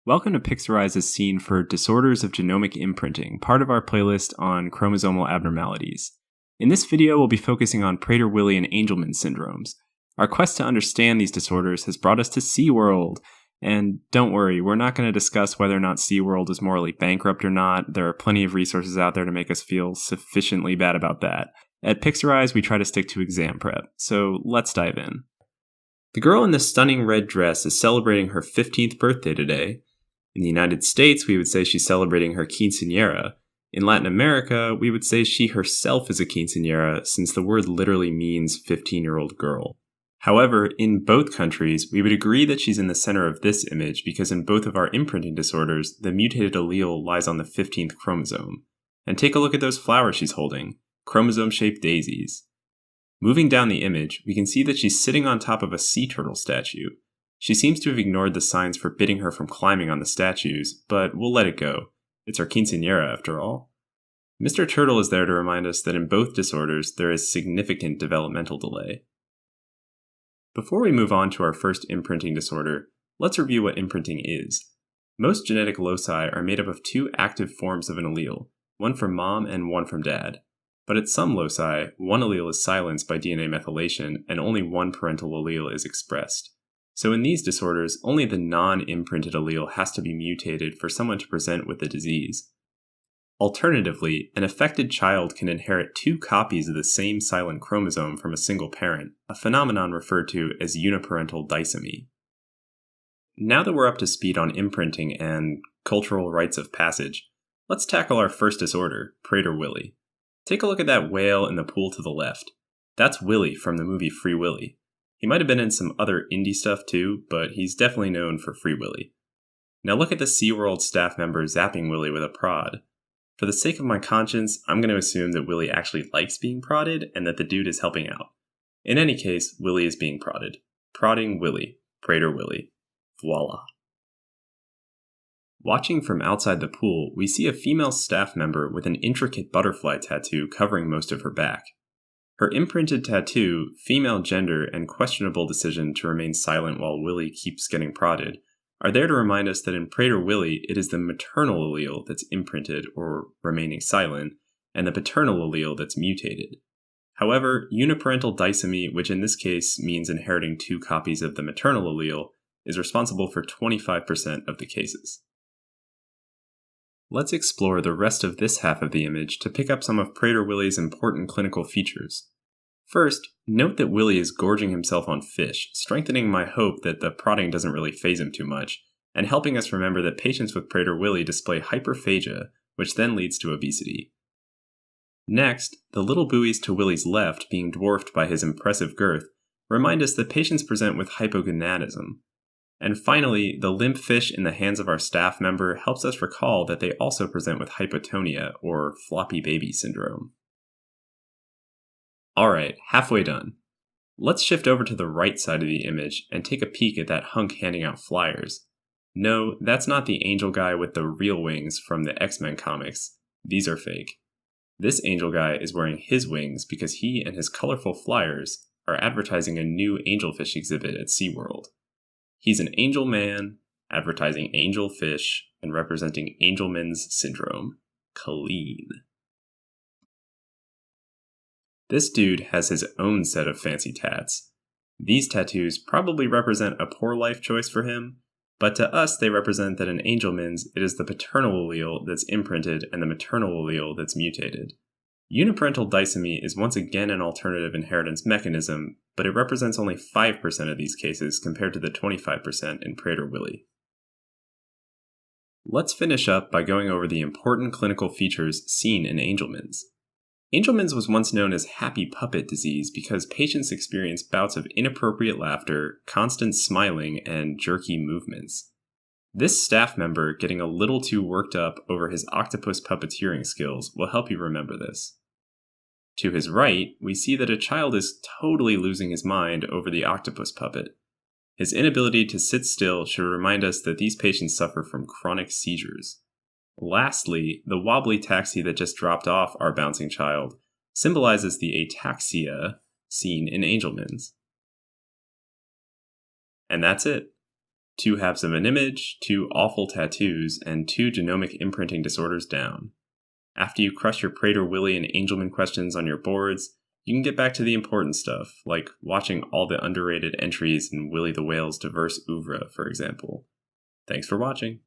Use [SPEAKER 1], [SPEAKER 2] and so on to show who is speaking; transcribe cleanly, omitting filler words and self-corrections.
[SPEAKER 1] Welcome to Pixarize's scene for Disorders of Genomic Imprinting, part of our playlist on chromosomal abnormalities. In this video, we'll be focusing on Prader-Willi and Angelman syndromes. Our quest to understand these disorders has brought us to SeaWorld. And don't worry, we're not going to discuss whether or not SeaWorld is morally bankrupt or not. There are plenty of resources out there to make us feel sufficiently bad about that. At Pixarize, we try to stick to exam prep, so let's dive in. The girl in this stunning red dress is celebrating her 15th birthday today. In the United States, we would say she's celebrating her quinceañera. In Latin America, we would say she herself is a quinceañera, since the word literally means 15-year-old girl. However, in both countries, we would agree that she's in the center of this image because in both of our imprinting disorders, the mutated allele lies on the 15th chromosome. And take a look at those flowers she's holding, chromosome-shaped daisies. Moving down the image, we can see that she's sitting on top of a sea turtle statue. She seems to have ignored the signs forbidding her from climbing on the statues, but we'll let it go. It's her quinceañera, after all. Mr. Turtle is there to remind us that in both disorders, there is significant developmental delay. Before we move on to our first imprinting disorder, let's review what imprinting is. Most genetic loci are made up of two active forms of an allele, one from mom and one from dad. But at some loci, one allele is silenced by DNA methylation and only one parental allele is expressed. So in these disorders, only the non-imprinted allele has to be mutated for someone to present with the disease. Alternatively, an affected child can inherit two copies of the same silent chromosome from a single parent, a phenomenon referred to as uniparental disomy. Now that we're up to speed on imprinting and cultural rites of passage, let's tackle our first disorder, Prader-Willi. Take a look at that whale in the pool to the left. That's Willy from the movie Free Willy. He might have been in some other indie stuff too, but he's definitely known for Free Willy. Now look at the SeaWorld staff member zapping Willy with a prod. For the sake of my conscience, I'm going to assume that Willy actually likes being prodded and that the dude is helping out. In any case, Willy is being prodded. Prodding Willy. Prader-Willi. Voila. Watching from outside the pool, we see a female staff member with an intricate butterfly tattoo covering most of her back. Her imprinted tattoo, female gender, and questionable decision to remain silent while Willy keeps getting prodded are there to remind us that in Prader-Willi, it is the maternal allele that's imprinted or remaining silent, and the paternal allele that's mutated. However, uniparental disomy, which in this case means inheriting two copies of the maternal allele, is responsible for 25% of the cases. Let's explore the rest of this half of the image to pick up some of Prader-Willi's important clinical features. First, note that Willy is gorging himself on fish, strengthening my hope that the prodding doesn't really faze him too much, and helping us remember that patients with Prader-Willi display hyperphagia, which then leads to obesity. Next, the little buoys to Willy's left, being dwarfed by his impressive girth, remind us that patients present with hypogonadism. And finally, the limp fish in the hands of our staff member helps us recall that they also present with hypotonia, or floppy baby syndrome. Alright, halfway done. Let's shift over to the right side of the image and take a peek at that hunk handing out flyers. No, that's not the angel guy with the real wings from the X-Men comics. These are fake. This angel guy is wearing his wings because he and his colorful flyers are advertising a new angelfish exhibit at SeaWorld. He's an angel man, advertising angel fish, and representing Angelman's syndrome. Clean. This dude has his own set of fancy tats. These tattoos probably represent a poor life choice for him, but to us they represent that in Angelman's it is the paternal allele that's imprinted and the maternal allele that's mutated. Uniparental disomy is once again an alternative inheritance mechanism, but it represents only 5% of these cases compared to the 25% in Prader-Willi. Let's finish up by going over the important clinical features seen in Angelman's. Angelman's was once known as happy puppet disease because patients experienced bouts of inappropriate laughter, constant smiling, and jerky movements. This staff member getting a little too worked up over his octopus puppeteering skills will help you remember this. To his right, we see that a child is totally losing his mind over the octopus puppet. His inability to sit still should remind us that these patients suffer from chronic seizures. Lastly, the wobbly taxi that just dropped off our bouncing child symbolizes the ataxia seen in Angelman's. And that's it. 2 halves of an image, 2 awful tattoos, and 2 genomic imprinting disorders down. After you crush your Prader-Willi and Angelman questions on your boards, you can get back to the important stuff, like watching all the underrated entries in Willie the Whale's diverse oeuvre, for example. Thanks for watching.